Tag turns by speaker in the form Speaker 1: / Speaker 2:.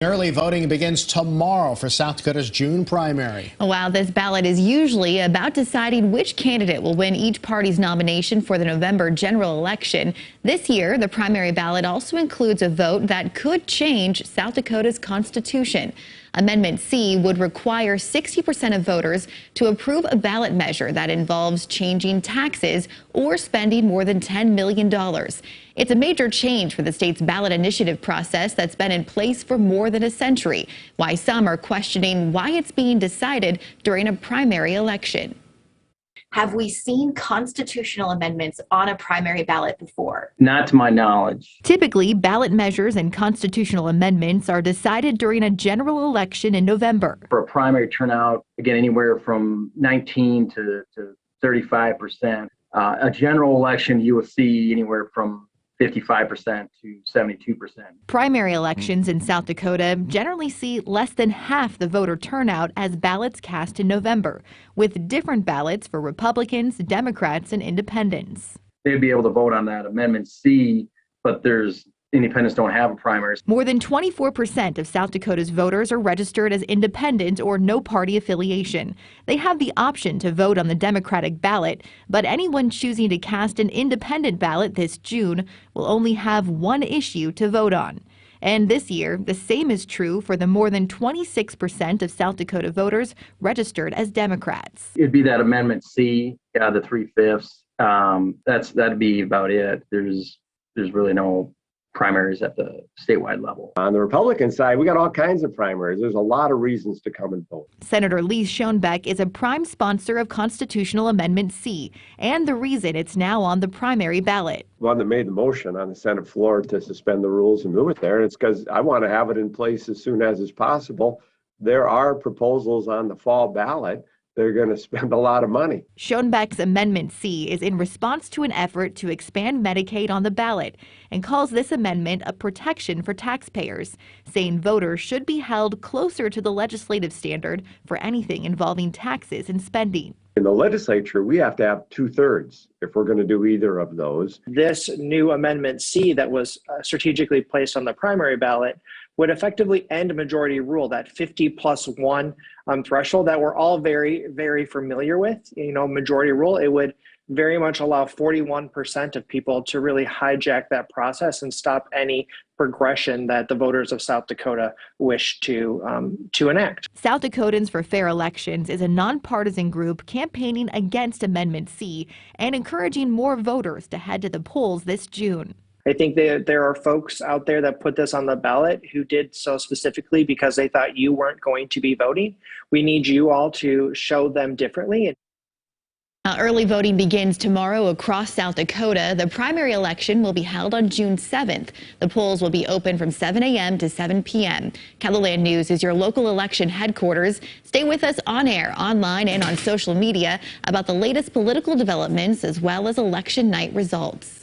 Speaker 1: Early voting begins tomorrow for South Dakota's June primary.
Speaker 2: While this ballot is usually about deciding which candidate will win each party's nomination for the November general election, this year the primary ballot also includes a vote that could change South Dakota's constitution. Amendment C would require 60% of voters to approve a ballot measure that involves changing taxes or spending more than $10 million. It's a major change for the state's ballot initiative process that's been in place for more than a century. Why some are questioning why it's being decided during a primary election.
Speaker 3: Have we seen constitutional amendments on a primary ballot before?
Speaker 4: Not to my knowledge.
Speaker 2: Typically, ballot measures and constitutional amendments are decided during a general election in November.
Speaker 4: For a primary turnout, again, anywhere from 19 to 35%. A general election, you will see anywhere from 55% to 72%.
Speaker 2: Primary elections in South Dakota generally see less than half the voter turnout as ballots cast in November, with different ballots for Republicans, Democrats, and independents.
Speaker 4: They'd be able to vote on that Amendment C, but independents don't have a primary.
Speaker 2: More than 24% of South Dakota's voters are registered as independent or no party affiliation. They have the option to vote on the Democratic ballot, but anyone choosing to cast an independent ballot this June will only have one issue to vote on. And this year, the same is true for the more than 26% of South Dakota voters registered as Democrats.
Speaker 4: It'd be that Amendment C, the 3/5. That'd be about it. There's really no primaries at the statewide level.
Speaker 5: On the Republican side, we got all kinds of primaries. There's a lot of reasons to come and vote.
Speaker 2: Senator Lee Schoenbeck is a prime sponsor of Constitutional Amendment C, and the reason it's now on the primary ballot.
Speaker 5: One that made the motion on the Senate floor to suspend the rules and move it there. It's because I want to have it in place as soon as is possible. There are proposals on the fall ballot. They're going to spend a lot of money.
Speaker 2: Schoenbeck's Amendment C is in response to an effort to expand Medicaid on the ballot and calls this amendment a protection for taxpayers, saying voters should be held closer to the legislative standard for anything involving taxes and spending.
Speaker 5: In the legislature, we have to have 2/3 if we're going to do either of those.
Speaker 6: This new Amendment C that was strategically placed on the primary ballot would effectively end majority rule, that 50+1 threshold that we're all very, very familiar with. Majority rule, it would very much allow 41% of people to really hijack that process and stop any progression that the voters of South Dakota wish to enact.
Speaker 2: South Dakotans for Fair Elections is a nonpartisan group campaigning against Amendment C and encouraging more voters to head to the polls this June.
Speaker 6: I think that there are folks out there that put this on the ballot who did so specifically because they thought you weren't going to be voting. We need you all to show them differently.
Speaker 2: Early voting begins tomorrow across South Dakota. The primary election will be held on June 7th. The polls will be open from 7 a.m. to 7 p.m. KELOLAND News is your local election headquarters. Stay with us on air, online, and on social media about the latest political developments as well as election night results.